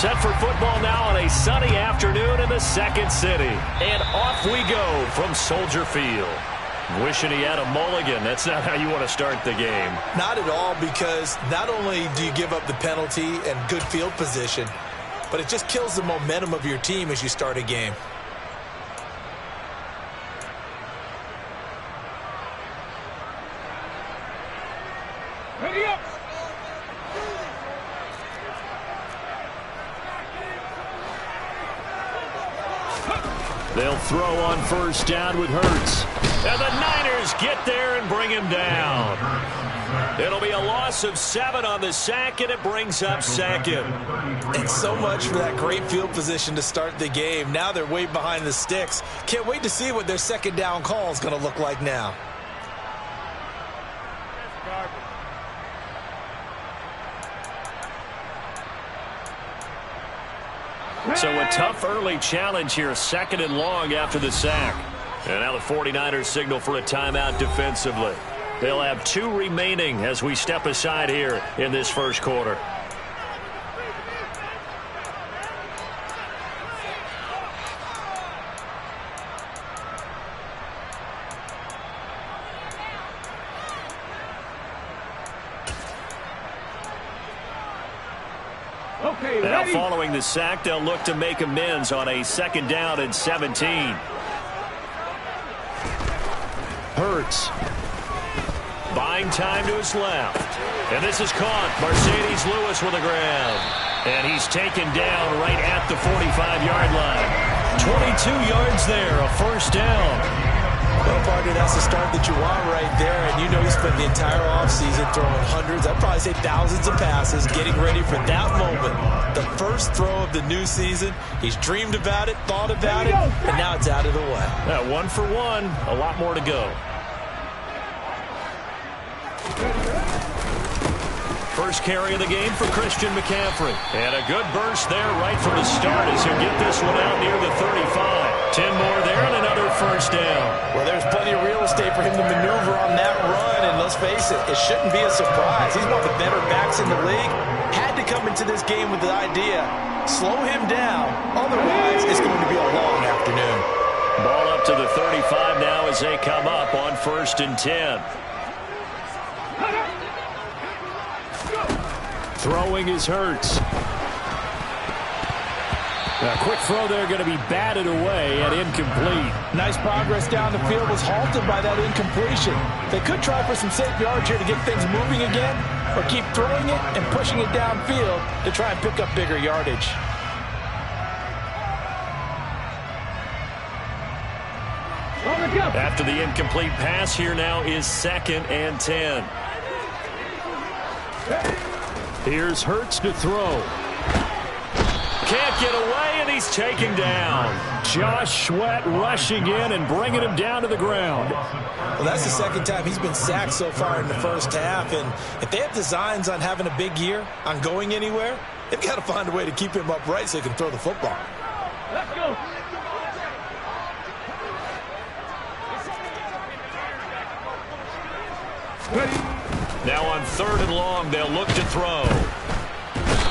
Set for football now on a sunny afternoon in the second city. And off we go from Soldier Field. Wishing he had a mulligan. That's not how you want to start the game. Not at all, because not only do you give up the penalty and good field position, but it just kills the momentum of your team as you start a game. Ready up. They'll throw on first down with Hurts. And the Niners get there and bring him down. It'll be a loss of 7 on the sack, and it brings up second. And so much for that great field position to start the game. Now they're way behind the sticks. Can't wait to see what their second down call is going to look like now. So a tough early challenge here, 2nd and long after the sack. And now the 49ers signal for a timeout defensively. They'll have 2 remaining as we step aside here in this first quarter. Okay, now ready. following the sack, they'll look to make amends on a 2nd down and 17. Hurts. Buying time to his left. And this is caught. Mercedes Lewis with a grab. And he's taken down right at the 45-yard line. 22 yards there, a first down. Well, partner, that's the start that you want right there. And you know he spent the entire offseason throwing hundreds, I'd probably say thousands of passes, getting ready for that moment. The first throw of the new season. He's dreamed about it, thought about it, and now it's out of the way. 1 for 1, a lot more to go. First carry of the game for Christian McCaffrey. And a good burst there right from the start as he'll get this one out near the 35. 10 more there and another first down. Well, there's plenty of real estate for him to maneuver on that run. And let's face it, it shouldn't be a surprise. He's one of the better backs in the league. Had to come into this game with the idea, slow him down. Otherwise, it's going to be a long afternoon. Ball up to the 35 now as they come up on 1st and 10. Throwing is Hurts. A quick throw there going to be batted away and incomplete. Nice progress down the field was halted by that incompletion. They could try for some safe yards here to get things moving again, or keep throwing it and pushing it downfield to try and pick up bigger yardage. After the incomplete pass, here now is 2nd and 10. Here's Hurts to throw. Can't get away, and he's taken down. Josh Sweat rushing in and bringing him down to the ground. Well, that's the 2nd time he's been sacked so far in the first half, and if they have designs on having a big year, on going anywhere, they've got to find a way to keep him upright so he can throw the football. Let's go. Ready. Now on 3rd and long, they'll look to throw.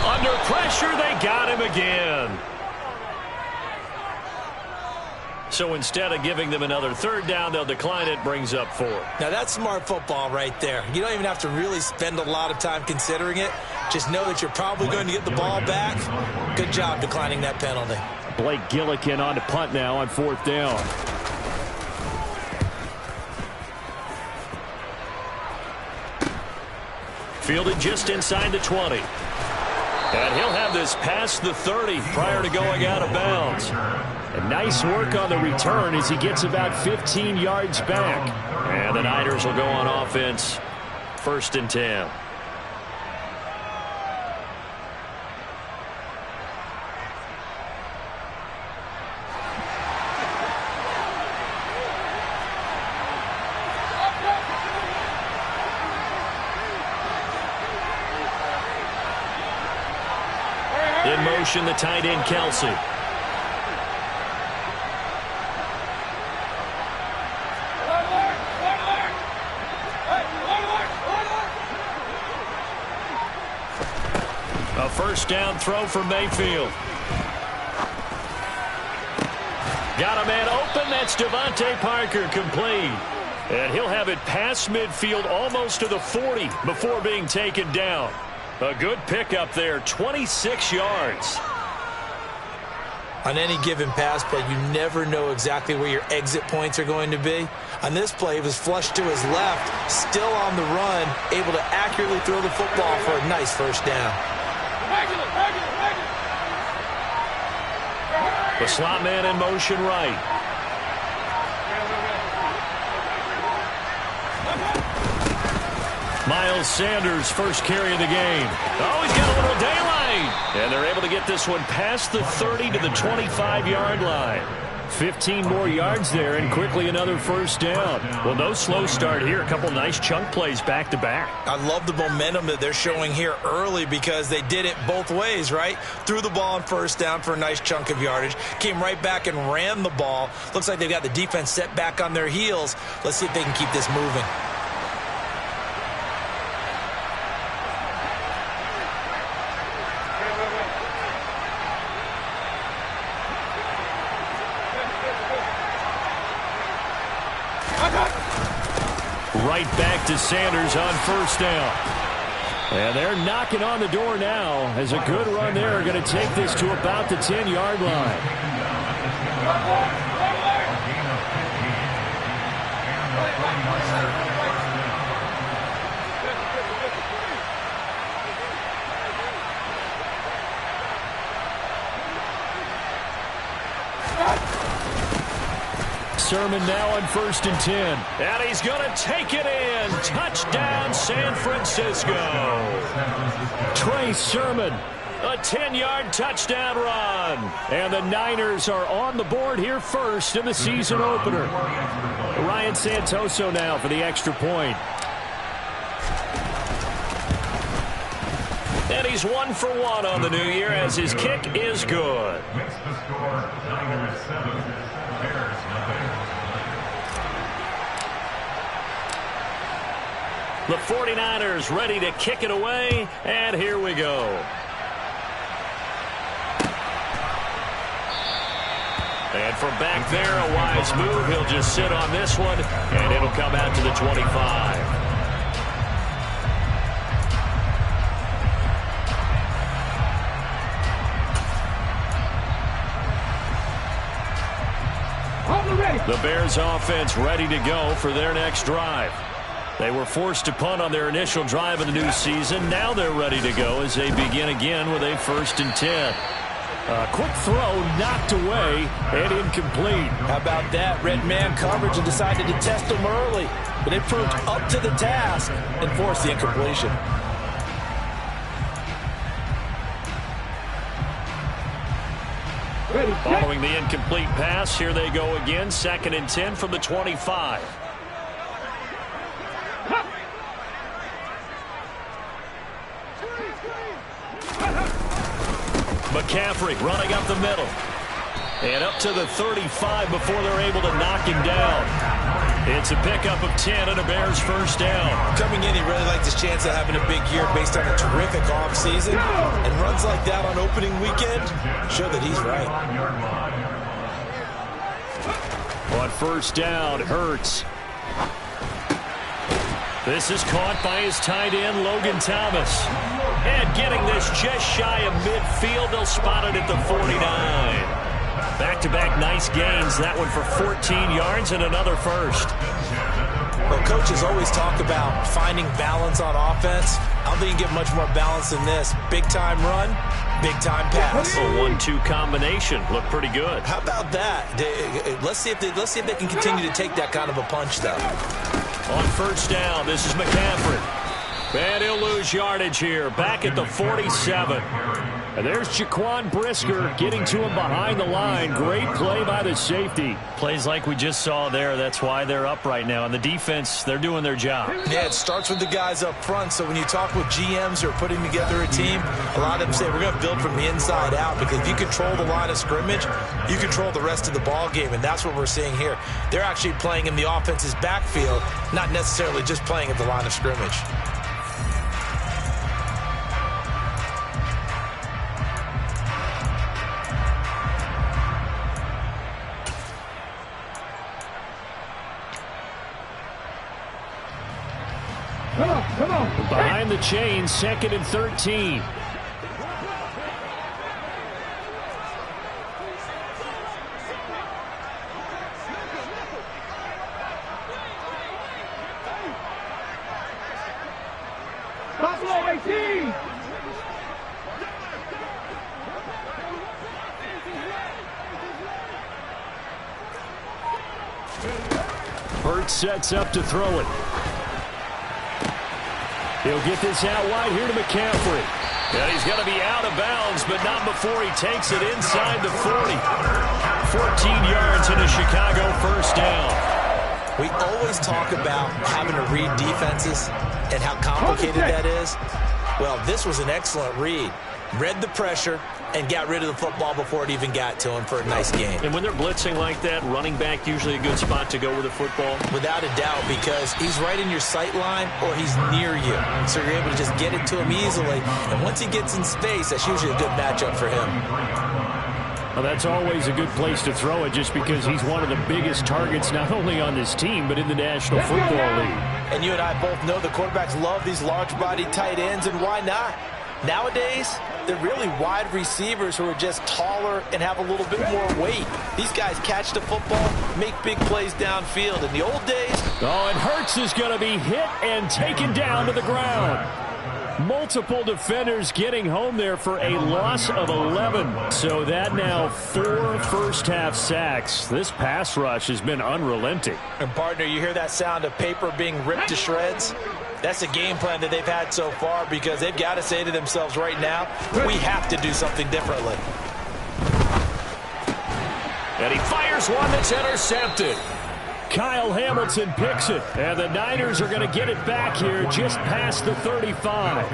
Under pressure, they got him again. So instead of giving them another 3rd down, they'll decline it, brings up 4. Now that's smart football right there. You don't even have to really spend a lot of time considering it. Just know that you're probably going to get the ball back. Good job declining that penalty. Blake Gillikin on to punt now on 4th down. Fielded just inside the 20. And he'll have this past the 30 prior to going out of bounds. And nice work on the return as he gets about 15 yards back. And the Niners will go on offense, 1st and 10. In motion, the tight end, Kelsey. A A first down throw for Mayfield. Got a man open. That's Devontae Parker, complete. And he'll have it past midfield almost to the 40 before being taken down. A good pickup there, 26 yards. On any given pass play, you never know exactly where your exit points are going to be. On this play, it was flushed to his left, still on the run, able to accurately throw the football for a nice first down. The slot man in motion right. Miles Sanders, first carry of the game. Oh, he's got a little daylight. And they're able to get this one past the 30 to the 25-yard line. 15 more yards there, and quickly another first down. Well, no slow start here. A couple nice chunk plays back-to-back. I love the momentum that they're showing here early because they did it both ways, right? Threw the ball on first down for a nice chunk of yardage. Came right back and ran the ball. Looks like they've got the defense set back on their heels. Let's see if they can keep this moving. Right back to Sanders on first down. And they're knocking on the door now as a good run there are going to take this to about the 10-yard line. Sermon now on 1st and 10. And he's going to take it in. Touchdown, San Francisco. Trey Sermon, a 10-yard touchdown run. And the Niners are on the board here first in the season opener. Ryan Santoso now for the extra point. And he's 1 for 1 on the new year as his kick is good. Makes the score Niners 7, Bears nothing. The 49ers ready to kick it away, and here we go. And from back there, a wise move. He'll just sit on this one, and it'll come out to the 25. The Bears offense ready to go for their next drive. They were forced to punt on their initial drive of the new season. Now they're ready to go as they begin again with a 1st and 10. A quick throw knocked away and incomplete. How about that? Red man coverage and decided to test them early. But they proved up to the task and forced the incompletion. Following the incomplete pass, here they go again. 2nd and 10 from the 25. McCaffrey running up the middle. And up to the 35 before they're able to knock him down. It's a pickup of 10 and a Bears first down. Coming in, he really liked his chance of having a big year based on a terrific offseason. And runs like that on opening weekend show that he's right. On first down, Hurts. This is caught by his tight end, Logan Thomas. And getting this just shy of midfield, they'll spot it at the 49. Back-to-back nice gains. That one for 14 yards and another first. Well, coaches always talk about finding balance on offense. I don't think you get much more balance than this. Big-time run, big-time pass. A 1-2 combination. Looked pretty good. How about that? Let's see if they can continue to take that kind of a punch, though. On first down, this is McCaffrey. And he'll lose yardage here. Back at the 47. And there's Jaquan Brisker getting to him behind the line. Great play by the safety. Plays like we just saw there. That's why they're up right now. And the defense, they're doing their job. Yeah, it starts with the guys up front. So when you talk with GMs who are putting together a team, a lot of them say we're going to build from the inside out. Because if you control the line of scrimmage, you control the rest of the ball game. And that's what we're seeing here. They're actually playing in the offense's backfield, not necessarily just playing at the line of scrimmage. Come on. Behind the chains, 2nd and 13. Buffalo 18. Hurts sets up to throw it. He'll get this out wide here to McCaffrey. And he's going to be out of bounds, but not before he takes it inside the 40. 14 yards and a Chicago first down. We always talk about having to read defenses and how complicated that is. Well, this was an excellent read. Read the pressure and got rid of the football before it even got to him for a nice game. And when they're blitzing like that, running back usually a good spot to go with the football? Without a doubt, because he's right in your sight line or he's near you. So you're able to just get it to him easily. And once he gets in space, that's usually a good matchup for him. Well, that's always a good place to throw it just because he's one of the biggest targets not only on this team but in the National Football League. And you and I both know the quarterbacks love these large-bodied tight ends, and why not? Nowadays, they're really wide receivers who are just taller and have a little bit more weight. These guys catch the football, make big plays downfield. In the old days... Oh, and Hurts is going to be hit and taken down to the ground. Multiple defenders getting home there for a loss of 11. So that now 4 first-half sacks. This pass rush has been unrelenting. And, partner, you hear that sound of paper being ripped to shreds? That's a game plan that they've had so far because they've got to say to themselves right now, we have to do something differently. And he fires one that's intercepted. Kyle Hamilton picks it, and the Niners are going to get it back here just past the 35.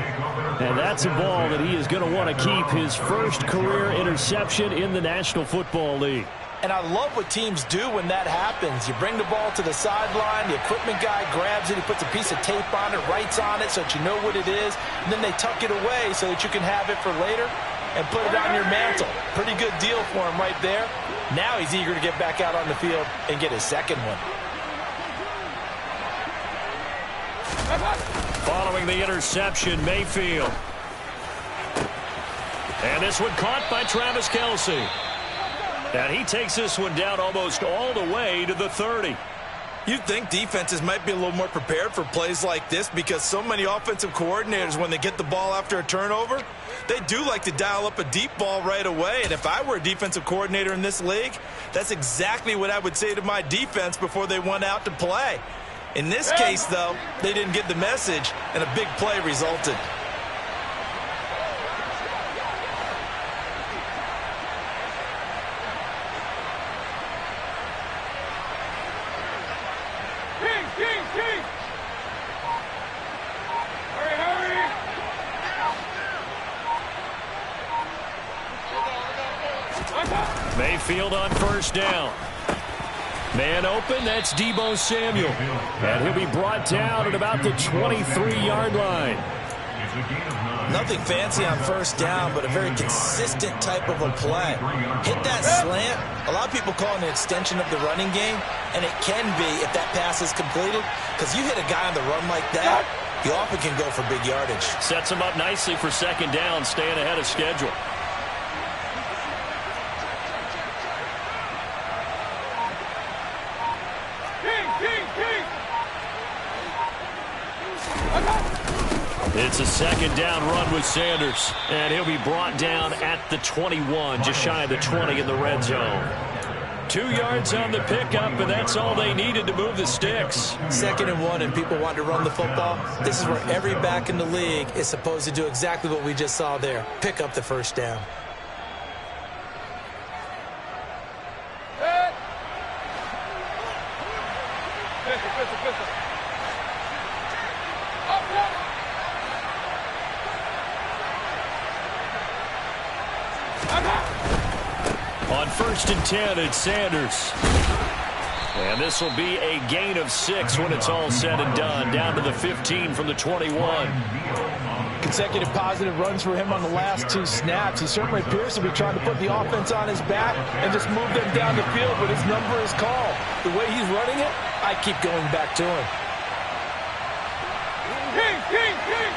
And that's a ball that he is going to want to keep, his first career interception in the National Football League. And I love what teams do when that happens. You bring the ball to the sideline, the equipment guy grabs it, he puts a piece of tape on it, writes on it so that you know what it is, and then they tuck it away so that you can have it for later and put it on your mantle. Pretty good deal for him right there. Now he's eager to get back out on the field and get his second one. Following the interception, Mayfield. And this one caught by Travis Kelce. And he takes this one down almost all the way to the 30. You'd think defenses might be a little more prepared for plays like this because so many offensive coordinators, when they get the ball after a turnover, they do like to dial up a deep ball right away. And if I were a defensive coordinator in this league, that's exactly what I would say to my defense before they went out to play. In this case, though, they didn't get the message, and a big play resulted. Mayfield on first down. Man open, that's Deebo Samuel. And he'll be brought down at about the 23-yard line. Nothing fancy on first down, but a very consistent type of a play. Hit that slant. A lot of people call it an extension of the running game, and it can be if that pass is completed, because you hit a guy on the run like that, you often can go for big yardage. Sets him up nicely for second down, staying ahead of schedule. It's a second down run with Sanders, and he'll be brought down at the 21, just shy of the 20 in the red zone. 2 yards on the pickup, and that's all they needed to move the sticks. 2nd and 1, and people want to run the football. This is where every back in the league is supposed to do exactly what we just saw there, pick up the first down. On 1st and 10, it's Sanders. And this will be a gain of 6 when it's all said and done. Down to the 15 from the 21. Consecutive positive runs for him on the last 2 snaps. He certainly appears to be trying to put the offense on his back and just move them down the field, but his number is called. The way he's running it, I keep going back to him. King, king, king.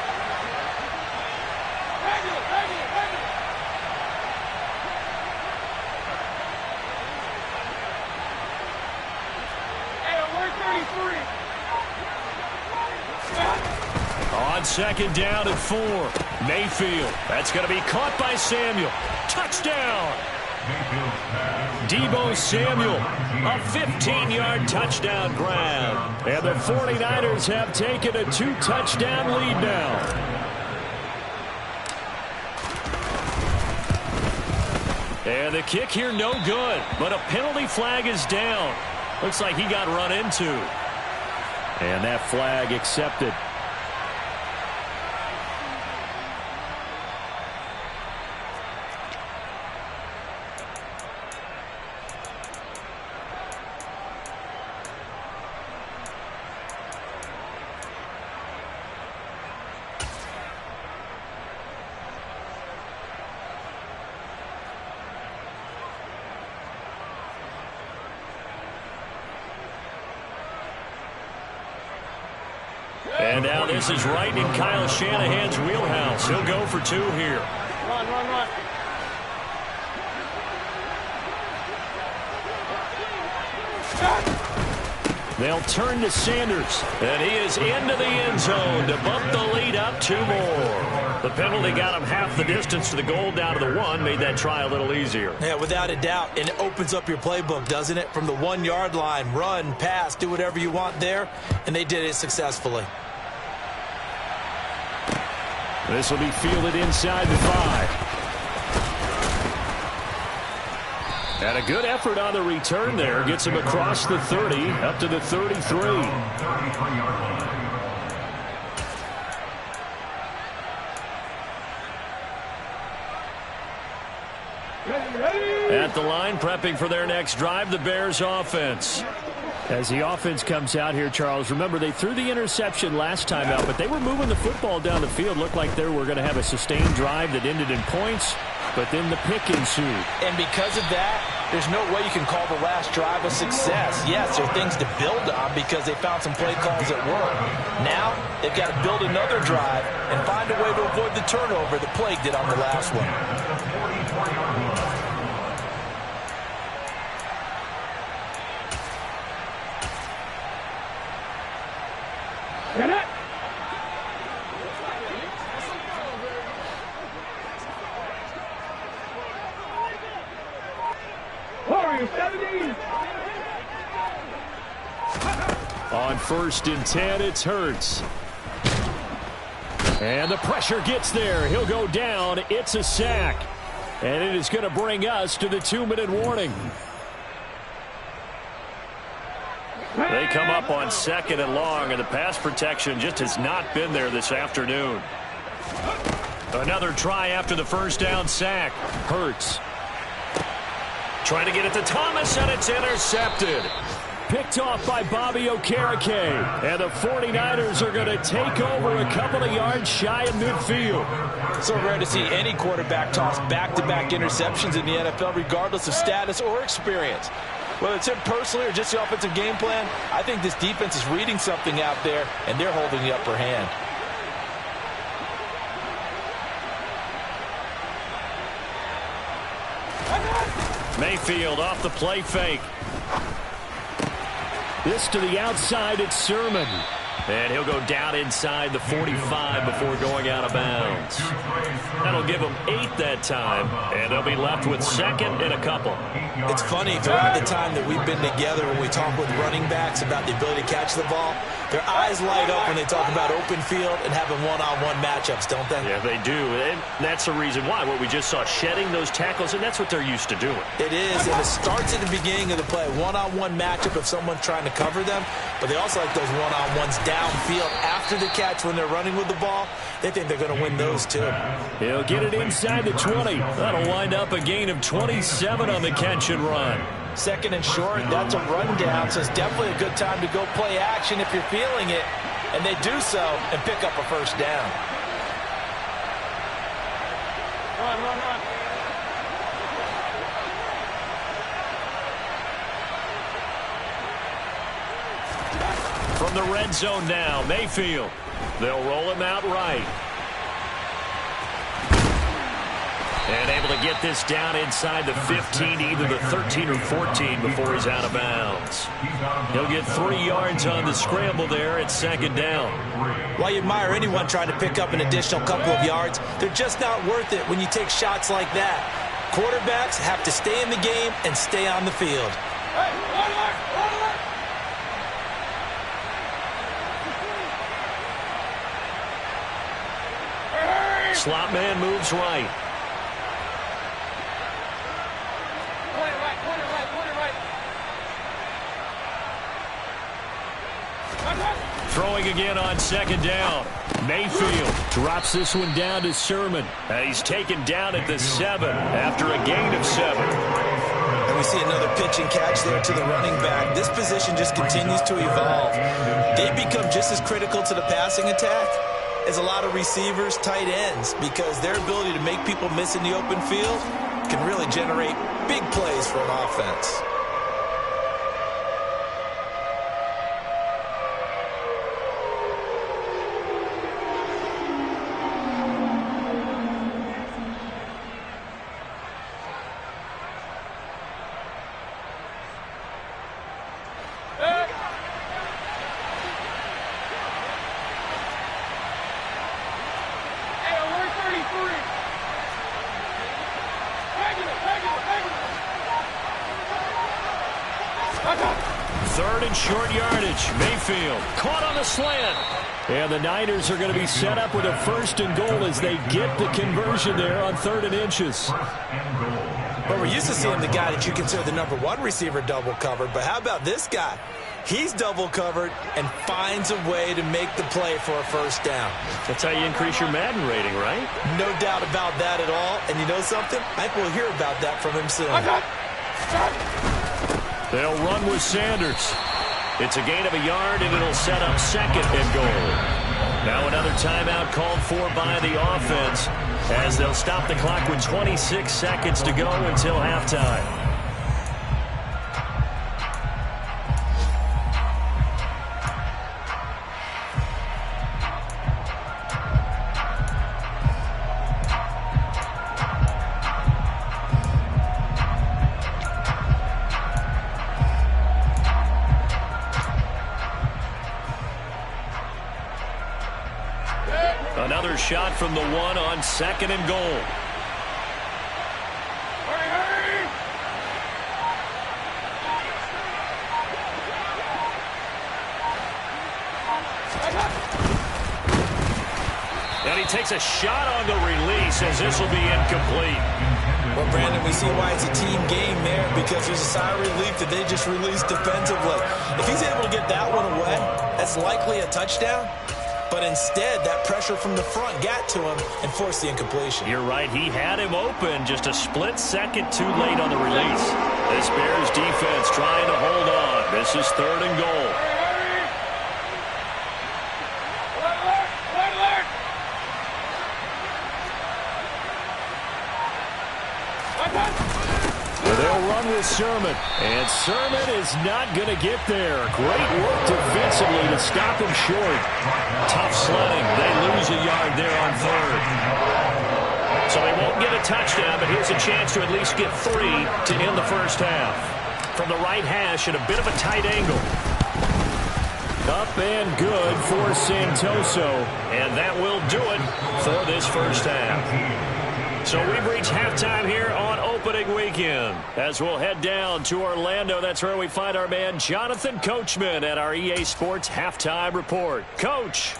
Regular, regular, regular. Hey, we're 33. On second down and 4. Mayfield. That's going to be caught by Samuel. Touchdown. Deebo Samuel. A 15-yard touchdown grab. And the 49ers have taken a 2-touchdown lead now. And the kick here no good. But a penalty flag is down. Looks like he got run into. And that flag accepted. And now this is right in Kyle Shanahan's wheelhouse. He'll go for 2 here. Run, run, run. They'll turn to Sanders. And he is into the end zone to bump the lead up 2 more. The penalty got him half the distance to the goal down to the 1. Made that try a little easier. Yeah, without a doubt. And it opens up your playbook, doesn't it? From the 1-yard line, run, pass, do whatever you want there. And they did it successfully. This will be fielded inside the 5. And a good effort on the return there. Gets him across the 30, up to the 33. At the line, prepping for their next drive, the Bears offense. As the offense comes out here, Charles, remember they threw the interception last time out, but they were moving the football down the field. Looked like they were going to have a sustained drive that ended in points, but then the pick ensued. And because of that, there's no way you can call the last drive a success. Yes, there are things to build on because they found some play calls that work. Now, they've got to build another drive and find a way to avoid the turnover that plagued it on the last one. Get it. Warriors 17. On 1st and 10, it's Hurts. And the pressure gets there. He'll go down. It's a sack. And it is going to bring us to the 2-minute warning. They come up on 2nd and long, and the pass protection just has not been there this afternoon. Another try after the first down sack. Hurts. Trying to get it to Thomas, and it's intercepted. Picked off by Bobby Okereke. And the 49ers are going to take over a couple of yards shy of midfield. So rare to see any quarterback toss back-to-back interceptions in the NFL, regardless of status or experience. Whether it's him personally or just the offensive game plan, I think this defense is reading something out there, and they're holding the upper hand. Mayfield off the play fake. This to the outside, it's Sermon. And he'll go down inside the 45 before going out of bounds. That'll give them 8 that time, and they'll be left with 2nd and a couple. It's funny, throughout the time that we've been together, when we talk with running backs about the ability to catch the ball, their eyes light up when they talk about open field and having one-on-one matchups, don't they? Yeah, they do, and that's the reason why. What we just saw, shedding those tackles, and that's what they're used to doing. It is, and it starts at the beginning of the play. One-on-one matchup if someone's trying to cover them, but they also like those one-on-ones downfield after the catch when they're running with the ball. They think they're going to win those, too. He'll get it inside the 20. That'll wind up a gain of 27 on the catch and run. 2nd and short, that's a rundown, so it's definitely a good time to go play action if you're feeling it. And they do so and pick up a first down. Run, run, run. From the red zone now, Mayfield. They'll roll him out right. And able to get this down inside the 15, either the 13 or 14 before he's out of bounds. He'll get 3 yards on the scramble there at second down. While you admire anyone trying to pick up an additional couple of yards, they're just not worth it when you take shots like that. Quarterbacks have to stay in the game and stay on the field. Slot man moves right. Throwing again on second down. Mayfield drops this one down to Sermon. And he's taken down at the 7 after a gain of 7. And we see another pitch and catch there to the running back. This position just continues to evolve. They become just as critical to the passing attack as a lot of receivers, tight ends, because their ability to make people miss in the open field can really generate big plays for an offense. Third and short yardage. Mayfield caught on the slant. And the Niners are going to be set up with a 1st and goal as they get the conversion there on 3rd and inches. But we're used to seeing the guy that you consider the number 1 receiver double covered. But how about this guy? He's double covered and finds a way to make the play for a 1st down. That's how you increase your Madden rating, right? No doubt about that at all. And you know something? I think we'll hear about that from him soon. They'll run with Sanders. It's a gain of a yard, and it'll set up 2nd and goal. Now another timeout called for by the offense as they'll stop the clock with 26 seconds to go until halftime. Another shot from the 1 on 2nd and goal. And he takes a shot on the release as this will be incomplete. Well, Brandon, we see why it's a team game there, because there's a sigh of relief that they just released defensively. If he's able to get that one away, that's likely a touchdown. But instead, that pressure from the front got to him and forced the incompletion. You're right. He had him open just a split second too late on the release. This Bears defense trying to hold on. This is 3rd and goal. They'll run with Sermon. And Sermon is not going to get there. Great work defensively to stop him short. Tough sledding. They lose a yard there on 3rd. So they won't get a touchdown, but here's a chance to at least get 3 to end the 1st half. From the right hash at a bit of a tight angle. Up and good for Santoso. And that will do it for this 1st half. So we've reached halftime here on opening weekend. As we'll head down to Orlando, that's where we find our man Jonathan Coachman at our EA Sports Halftime Report. Coach.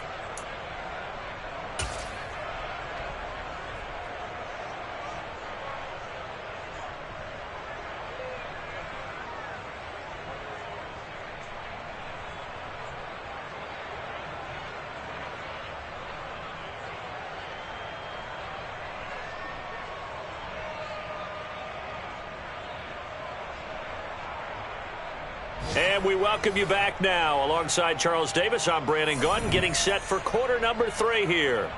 And we welcome you back now. Alongside Charles Davis, I'm Brandon Gunn, getting set for quarter number 3 here.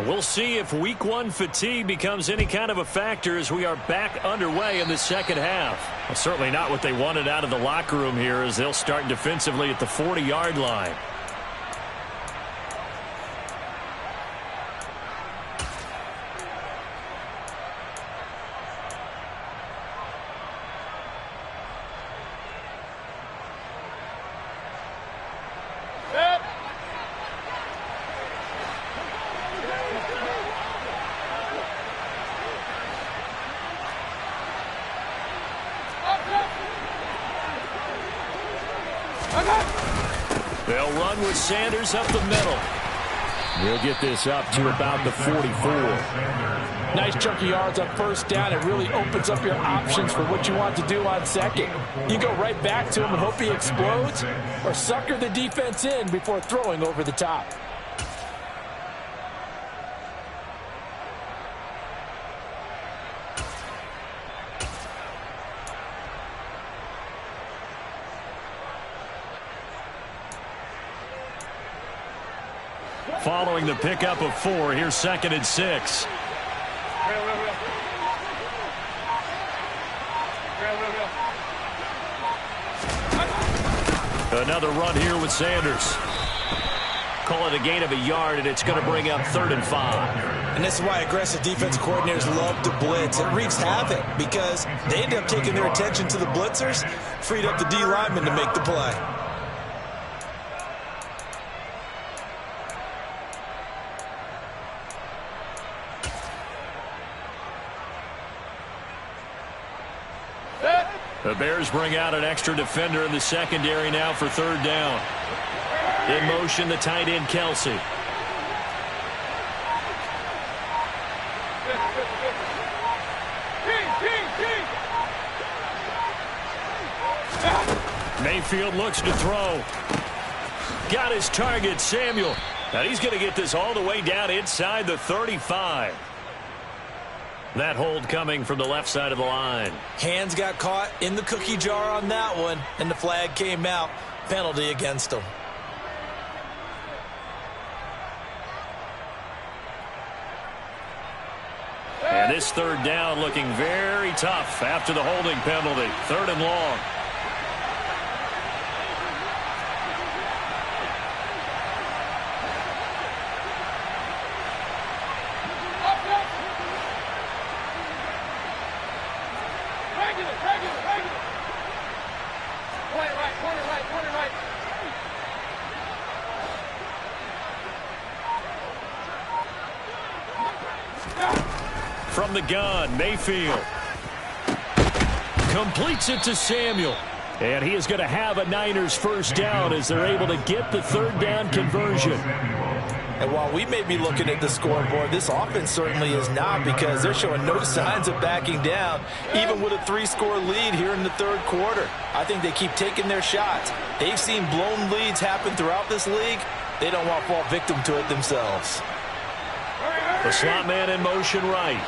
We'll see if week one fatigue becomes any kind of a factor as we are back underway in the second half. Well, certainly not what they wanted out of the locker room here as they'll start defensively at the 40-yard line. They'll run with Sanders up the middle. We'll get this up to about the 44. Nice chunky yards on first down. It really opens up your options for what you want to do on second. You go right back to him and hope he explodes, or sucker the defense in before throwing over the top. Following the pickup of 4, here's 2nd and 6. Another run here with Sanders. Call it a gain of a yard, and it's going to bring up 3rd and 5. And this is why aggressive defense coordinators love to blitz. It wreaks havoc because they end up taking their attention to the blitzers, freed up the D lineman to make the play. The Bears bring out an extra defender in the secondary now for 3rd down. In motion, the tight end, Kelsey. Mayfield looks to throw. Got his target, Samuel. Now he's going to get this all the way down inside the 35. That hold coming from the left side of the line. Hands got caught in the cookie jar on that one, and the flag came out. Penalty against them. And this 3rd down looking very tough after the holding penalty. 3rd and long. From the gun, Mayfield completes it to Samuel. And he is going to have a Niners 1st down as they're able to get the 3rd down conversion. And while we may be looking at the scoreboard, this offense certainly is not, because they're showing no signs of backing down, even with a 3-score lead here in the 3rd quarter. I think they keep taking their shots. They've seen blown leads happen throughout this league. They don't want to fall victim to it themselves. The slot man in motion right.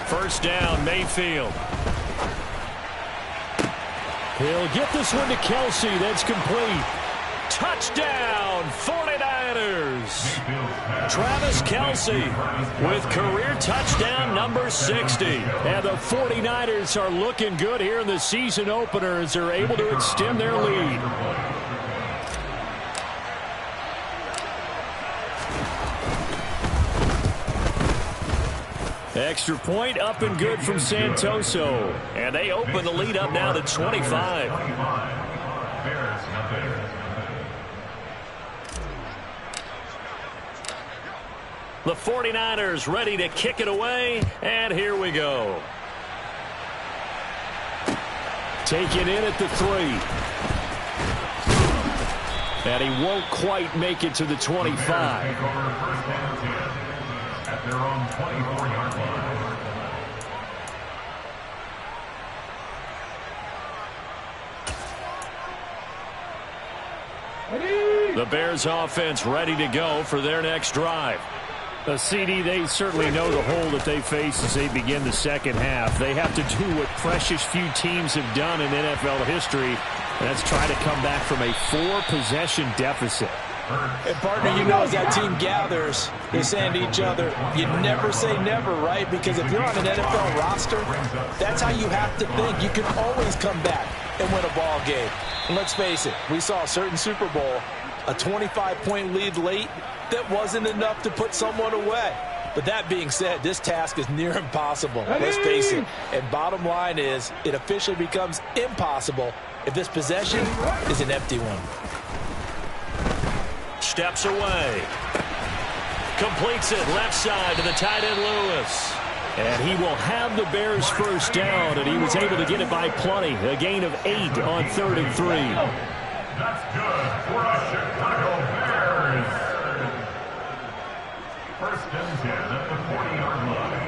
1st down, Mayfield. He'll get this one to Kelsey. That's complete. Touchdown, 49ers. Travis Kelsey with career touchdown number 60. And the 49ers are looking good here in the season opener as they're able to extend their lead. Extra point up and good from Santoso. And they open the lead up now to 25. The 49ers ready to kick it away. And here we go. Taken in at the 3. And he won't quite make it to the 25. At their own 24-yard line. The Bears offense ready to go for their next drive. CD, they certainly know the hole that they face as they begin the second half. They have to do what precious few teams have done in NFL history, and that's try to come back from a 4-possession deficit. And, partner, you know as that team gathers, they're saying to each other, you never say never, right? Because if you're on an NFL roster, that's how you have to think. You can always come back and win a ball game. And let's face it, we saw a certain Super Bowl, a 25-point lead late, that wasn't enough to put someone away. But that being said, this task is near impossible. Let's face it. And bottom line is, it officially becomes impossible if this possession is an empty one. Steps away. Completes it left side to the tight end Lewis. And he will have the Bears first down, and he was able to get it by plenty. A gain of 8 on 3rd and 3. That's good for the Chicago Bears. First and 10 at the 40-yard line.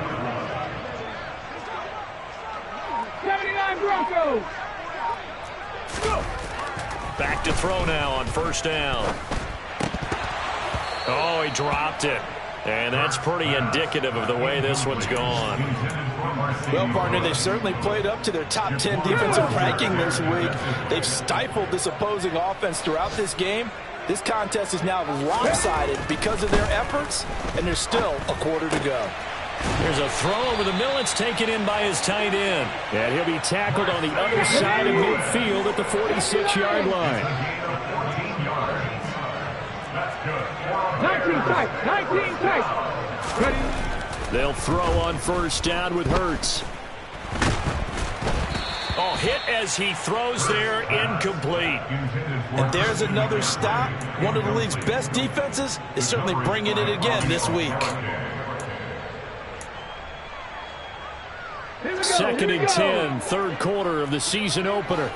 79 Broncos. Back to throw now on first down. Oh, he dropped it. And that's pretty indicative of the way this one's gone. Well, partner, they've certainly played up to their top 10 defensive ranking this week. They've stifled this opposing offense throughout this game. This contest is now lopsided because of their efforts, and there's still a quarter to go. There's a throw over the middle. It's taken in by his tight end. And he'll be tackled on the other side of midfield at the 46-yard line. 19 tight. 19 tight. Ready. They'll throw on first down with Hurts. Oh, hit as he throws there, incomplete. And there's another stop. One of the league's best defenses is certainly bringing it again this week. Second and 10, third quarter of the season opener.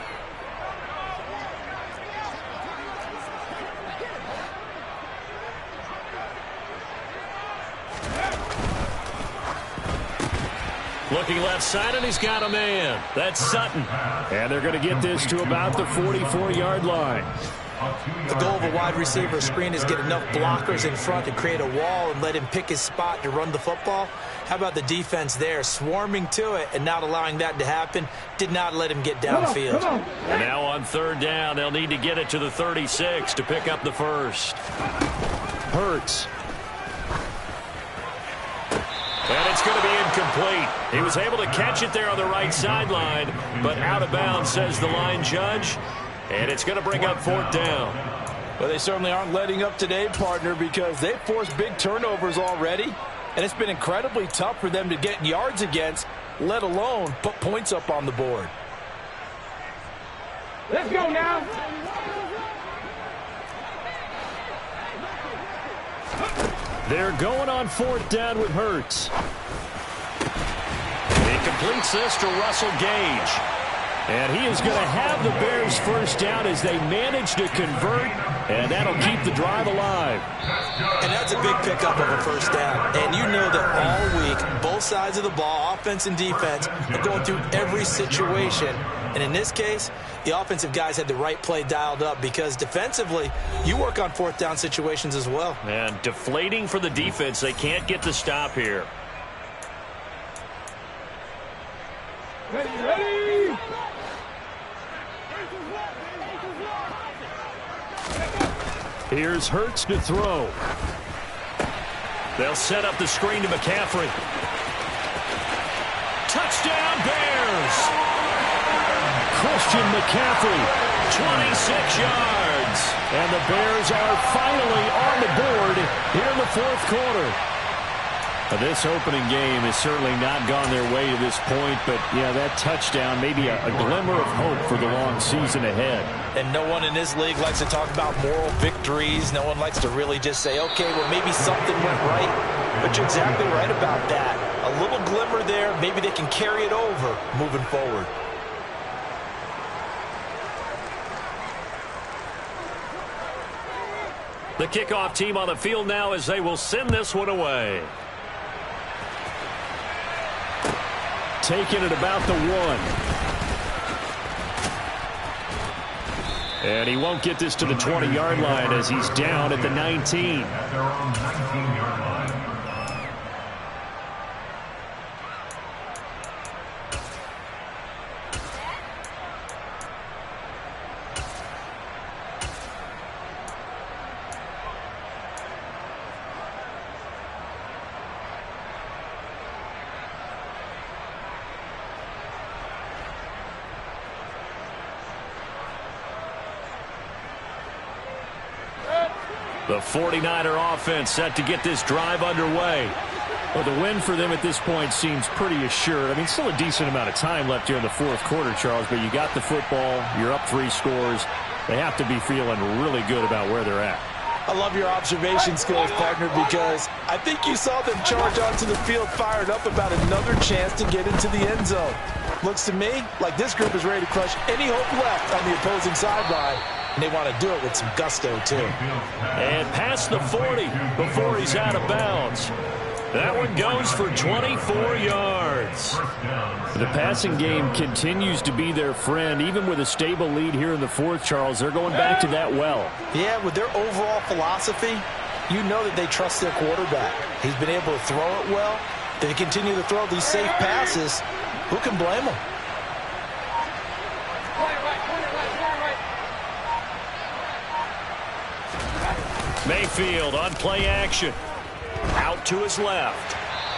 Looking left side, and he's got a man. That's Sutton. And they're going to get this to about the 44-yard line. The goal of a wide receiver screen is get enough blockers in front to create a wall and let him pick his spot to run the football. How about the defense there, swarming to it and not allowing that to happen? Did not let him get downfield. And now on third down, they'll need to get it to the 36 to pick up the first. Hurts. And it's going to be incomplete. He was able to catch it there on the right sideline, but out of bounds, says the line judge. And it's going to bring up 4th down. Well, they certainly aren't letting up today, partner, because they've forced big turnovers already. And it's been incredibly tough for them to get yards against, let alone put points up on the board. Let's go now. They're going on 4th down with Hurts. He completes this to Russell Gage. And he is going to have the Bears first down as they manage to convert, and that'll keep the drive alive. And that's a big pickup of a first down. And you know that all week, both sides of the ball, offense and defense, are going through every situation. And in this case, the offensive guys had the right play dialed up because defensively, you work on 4th down situations as well. And deflating for the defense. They can't get the stop here. Ready. Here's Hurts to throw. They'll set up the screen to McCaffrey. Touchdown Bears! Christian McCaffrey, 26 yards. And the Bears are finally on the board here in the 4th quarter. This opening game has certainly not gone their way to this point, but, yeah, that touchdown, maybe a glimmer of hope for the long season ahead. And no one in this league likes to talk about moral victories. No one likes to really just say, okay, well, maybe something went right. But you're exactly right about that. A little glimmer there, maybe they can carry it over moving forward. The kickoff team on the field now as they will send this one away. Taking it about the 1. And he won't get this to the 20-yard line as he's down at the 19. At their own 19-yard line. The 49er offense set to get this drive underway. Well, the win for them at this point seems pretty assured. I mean, still a decent amount of time left here in the fourth quarter, Charles, but you got the football. You're up 3 scores. They have to be feeling really good about where they're at. I love your observation skills, partner, because I think you saw them charge onto the field fired up about another chance to get into the end zone. Looks to me like this group is ready to crush any hope left on the opposing sideline, and they want to do it with some gusto, too. And past the 40 before he's out of bounds. That one goes for 24 yards. The passing game continues to be their friend. Even with a stable lead here in the fourth, Charles, they're going back to that well. Yeah, with their overall philosophy, you know that they trust their quarterback. He's been able to throw it well. They continue to throw these safe passes. Who can blame them? Mayfield on play action. Out to his left.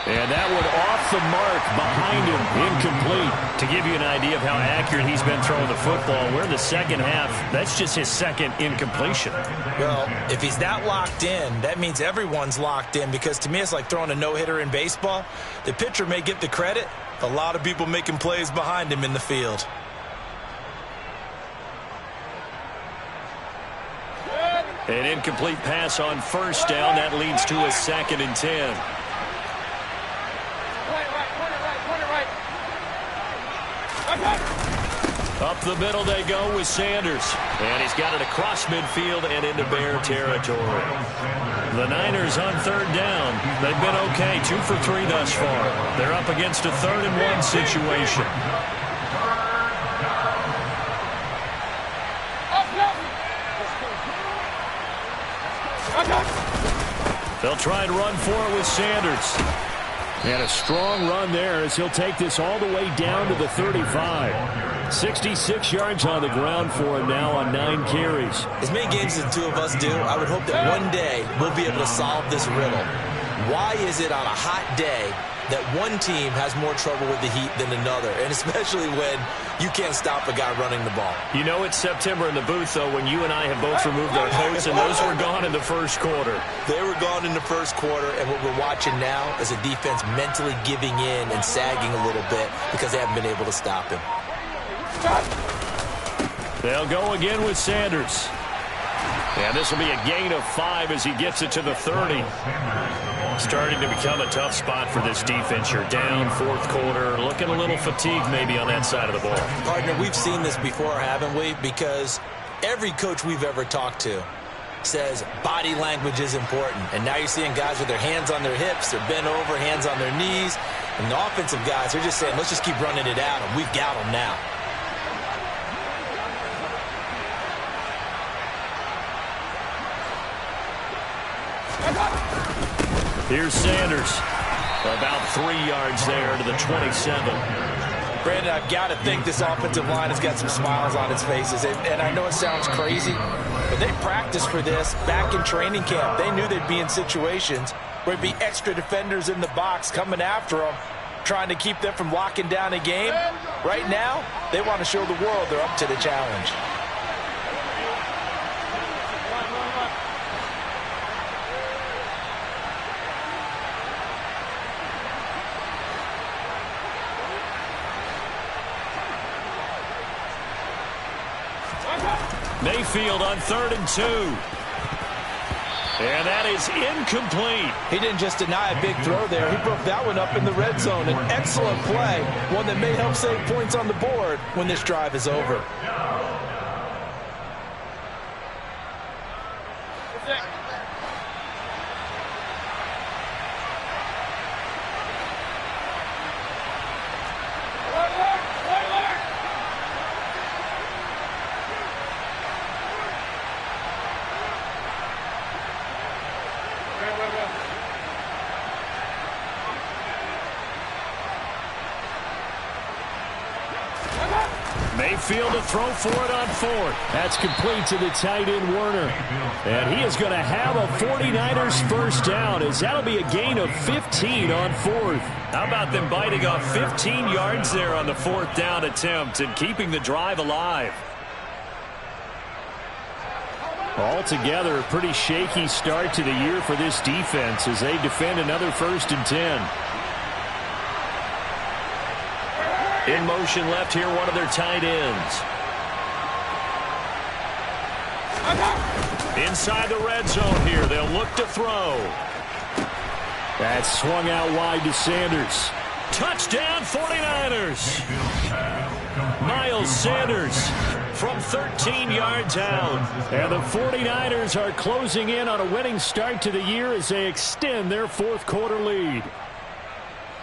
And that one off the mark behind him. Incomplete. To give you an idea of how accurate he's been throwing the football, we're in the second half. That's just his second incompletion. Well, if he's that locked in, that means everyone's locked in, because to me it's like throwing a no-hitter in baseball. The pitcher may get the credit. A lot of people making plays behind him in the field. An incomplete pass on first down. That leads to a 2nd and 10. Up the middle they go with Sanders. And he's got it across midfield and into Bear territory. The Niners on 3rd down. They've been okay, 2 for 3 thus far. They're up against a 3rd and 1 situation. They'll try and run for it with Sanders. And a strong run there as he'll take this all the way down to the 35. 66 yards on the ground for him now on 9 carries. As many games as the two of us do, I would hope that one day we'll be able to solve this riddle. Why is it on a hot day that one team has more trouble with the heat than another, and especially when you can't stop a guy running the ball? You know it's September in the booth, though, when you and I have both removed our coats, and those were gone in the first quarter. They were gone in the first quarter, and what we're watching now is a defense mentally giving in and sagging a little bit because they haven't been able to stop him. They'll go again with Sanders. And this will be a gain of 5 as he gets it to the 30. Starting to become a tough spot for this defense. You're down, fourth quarter, looking a little fatigued maybe on that side of the ball. Partner, we've seen this before, haven't we? Because every coach we've ever talked to says body language is important. And now you're seeing guys with their hands on their hips, they're bent over, hands on their knees. And the offensive guys, they're just saying, let's just keep running it out, and we've got them now. Here's Sanders. About 3 yards there to the 27. Brandon, I've got to think this offensive line has got some smiles on its faces. And I know it sounds crazy, but they practiced for this back in training camp. They knew they'd be in situations where there'd be extra defenders in the box coming after them, trying to keep them from locking down a game. Right now, they want to show the world they're up to the challenge. Mayfield on 3rd and 2. And that is incomplete. He didn't just deny a big throw there. He broke that one up in the red zone. An excellent play, one that may help save points on the board when this drive is over. Mayfield to throw for it on 4th. That's complete to the tight end, Werner. And he is going to have a 49ers first down, as that'll be a gain of 15 on 4th. How about them biting off 15 yards there on the 4th down attempt and keeping the drive alive? Altogether, a pretty shaky start to the year for this defense as they defend another 1st and 10. In motion left here, one of their tight ends. Inside the red zone here, they'll look to throw. That's swung out wide to Sanders. Touchdown 49ers. Miles Sanders from 13 yards out. And the 49ers are closing in on a winning start to the year as they extend their 4th quarter lead.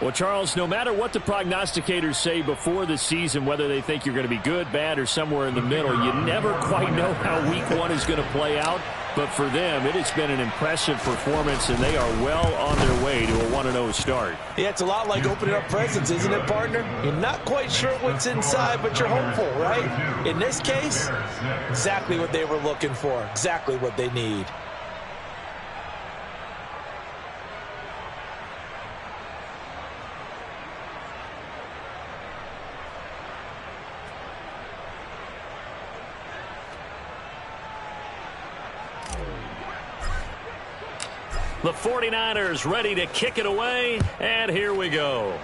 Well, Charles, no matter what the prognosticators say before the season, whether they think you're going to be good, bad, or somewhere in the middle, you never quite know how week 1 is going to play out. But for them, it has been an impressive performance, and they are well on their way to a 1-0 start. Yeah, it's a lot like opening up presents, isn't it, partner? You're not quite sure what's inside, but you're hopeful, right? In this case, exactly what they were looking for, exactly what they need. The 49ers ready to kick it away, and here we go.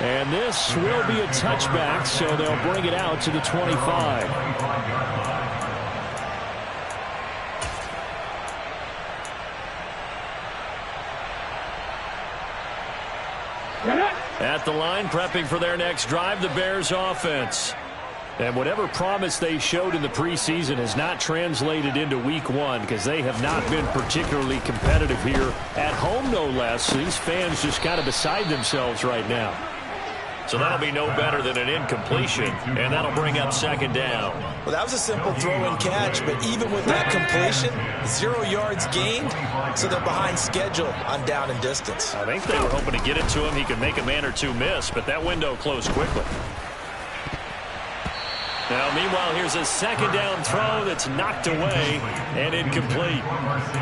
And this will be a touchback, so they'll bring it out to the 25. At the line, prepping for their next drive, the Bears offense. And whatever promise they showed in the preseason has not translated into week 1 because they have not been particularly competitive here at home, no less. These fans just kind of beside themselves right now. So that'll be no better than an incompletion, and that'll bring up 2nd down. Well, that was a simple throw and catch, but even with that completion, 0 yards gained, so they're behind schedule on down and distance. I think they were hoping to get it to him. He could make a man or two miss, but that window closed quickly. Now, meanwhile, here's a 2nd down throw that's knocked away and incomplete.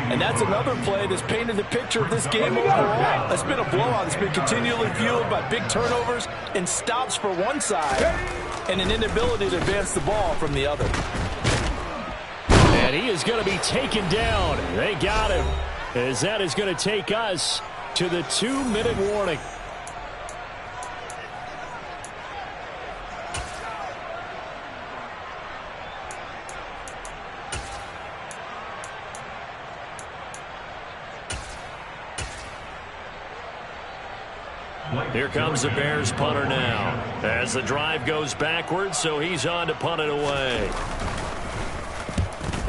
And that's another play that's painted the picture of this game overall. It's been a blowout. It's been continually fueled by big turnovers and stops for one side and an inability to advance the ball from the other. And he is going to be taken down. They got him, as that is going to take us to the 2-minute warning. Here comes the Bears punter now as the drive goes backwards, so he's on to punt it away.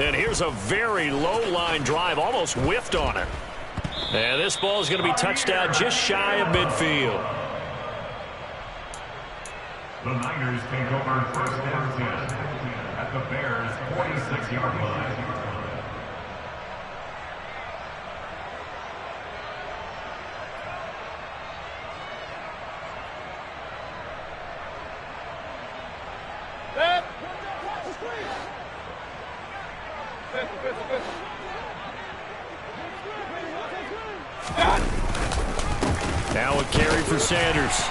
And here's a very low-line drive, almost whiffed on it. And this ball is going to be touched out just shy of midfield. The Niners take over 1st and 10 at the Bears' 46-yard line. Now a carry for Sanders.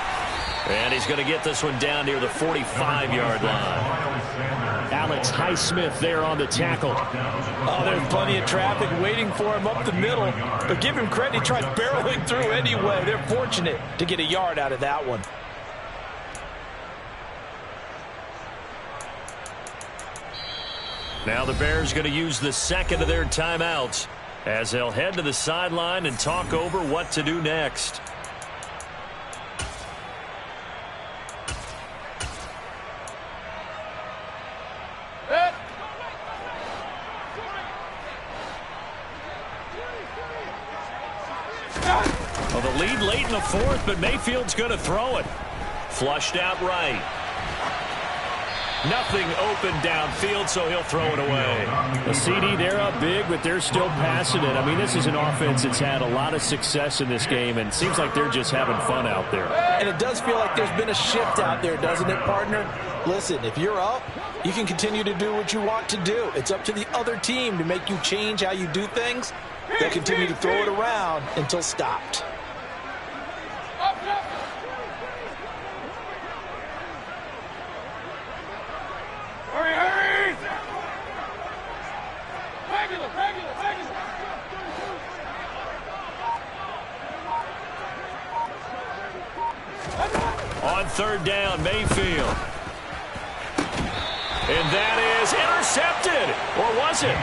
And he's going to get this one down near the 45-yard line. Alex Highsmith there on the tackle. Oh, there's plenty of traffic waiting for him up the middle. But give him credit, he tried barreling through anyway. They're fortunate to get a yard out of that one. Now the Bears going to use the 2nd of their timeouts as they'll head to the sideline and talk over what to do next. Well, the lead late in the 4th, but Mayfield's going to throw it. Flushed out right. Nothing open downfield, so he'll throw it away. The CD, they're up big, but they're still passing it. I mean, this is an offense that's had a lot of success in this game, and it seems like they're just having fun out there. And it does feel like there's been a shift out there, doesn't it, partner? Listen, if you're up, you can continue to do what you want to do. It's up to the other team to make you change how you do things. They'll continue to throw it around until stopped. third down, Mayfield. And that is intercepted. Or was it?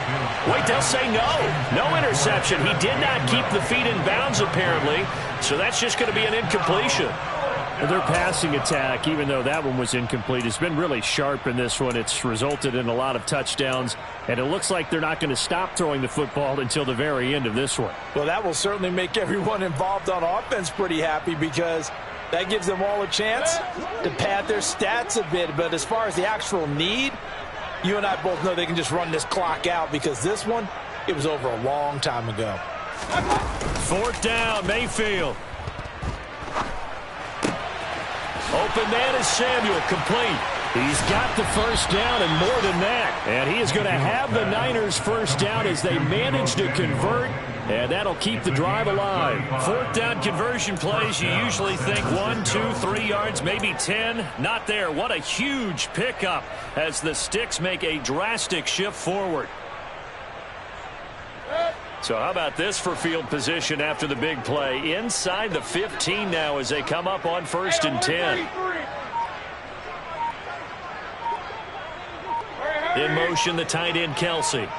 Wait, they'll say no. No interception. He did not keep the feet in bounds, apparently. So that's just going to be an incompletion. Well, their passing attack, even though that one was incomplete, has been really sharp in this one. It's resulted in a lot of touchdowns, and it looks like they're not going to stop throwing the football until the very end of this one. Well, that will certainly make everyone involved on offense pretty happy because that gives them all a chance to pad their stats a bit. But as far as the actual need, you and I both know they can just run this clock out because this one, it was over a long time ago. Fourth down, Mayfield. Open man is Samuel, complete. He's got the first down and more than that. And he is going to have the Niners first down as they manage to convert. And that'll keep the drive alive. Fourth down conversion plays, you usually think 1, 2, 3 yards, maybe 10. Not there. What a huge pickup as the Sticks make a drastic shift forward. So how about this for field position after the big play? Inside the 15 now as they come up on 1st and 10. In motion, the tight end, Kelsey.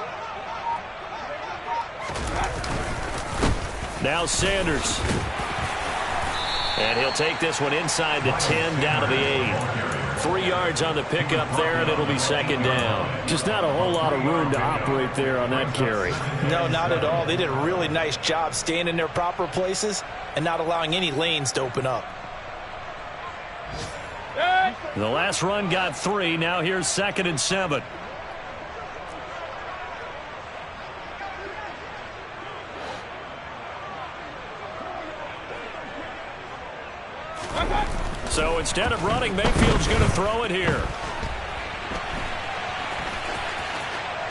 Now Sanders. And he'll take this one inside the 10, down to the 8. 3 yards on the pickup there, and it'll be 2nd down. Just not a whole lot of room to operate there on that carry. No, not at all. They did a really nice job staying in their proper places and not allowing any lanes to open up. The last run got 3. Now here's 2nd and 7. So instead of running, Mayfield's going to throw it here.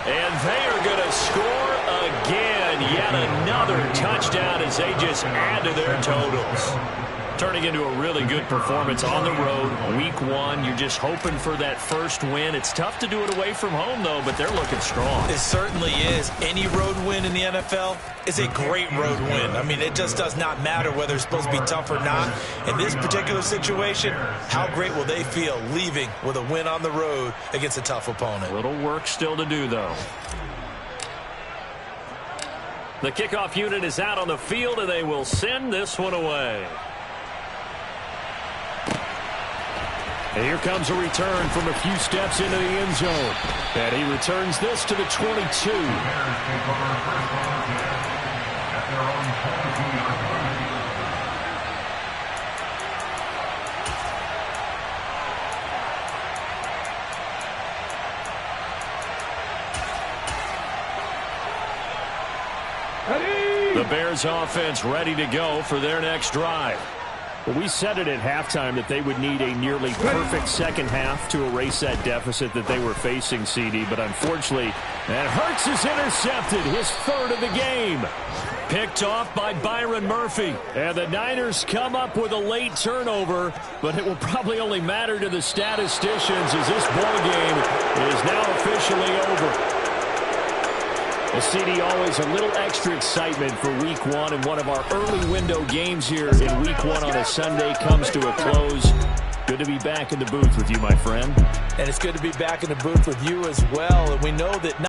And they are going to score again. Yet another touchdown as they just add to their totals. Turning into a really good performance on the road. Week 1, you're just hoping for that first win. It's tough to do it away from home, though, but they're looking strong. It certainly is. Any road win in the NFL is a great road win. I mean, it just does not matter whether it's supposed to be tough or not. In this particular situation, how great will they feel leaving with a win on the road against a tough opponent? A little work still to do, though. The kickoff unit is out on the field, and they will send this one away. And here comes a return from a few steps into the end zone. And he returns this to the 22. The Bears offense ready to go for their next drive. Well, we said it at halftime that they would need a nearly perfect second half to erase that deficit that they were facing, CD. But unfortunately, and Hurts is intercepted, his 3rd of the game. Picked off by Byron Murphy. And the Niners come up with a late turnover, but it will probably only matter to the statisticians as this ball game is now officially over. A CD, always a little extra excitement for Week 1, and one of our early window games here in Week 1 on a Sunday comes to a close. Good to be back in the booth with you, my friend. And it's good to be back in the booth with you as well. And we know that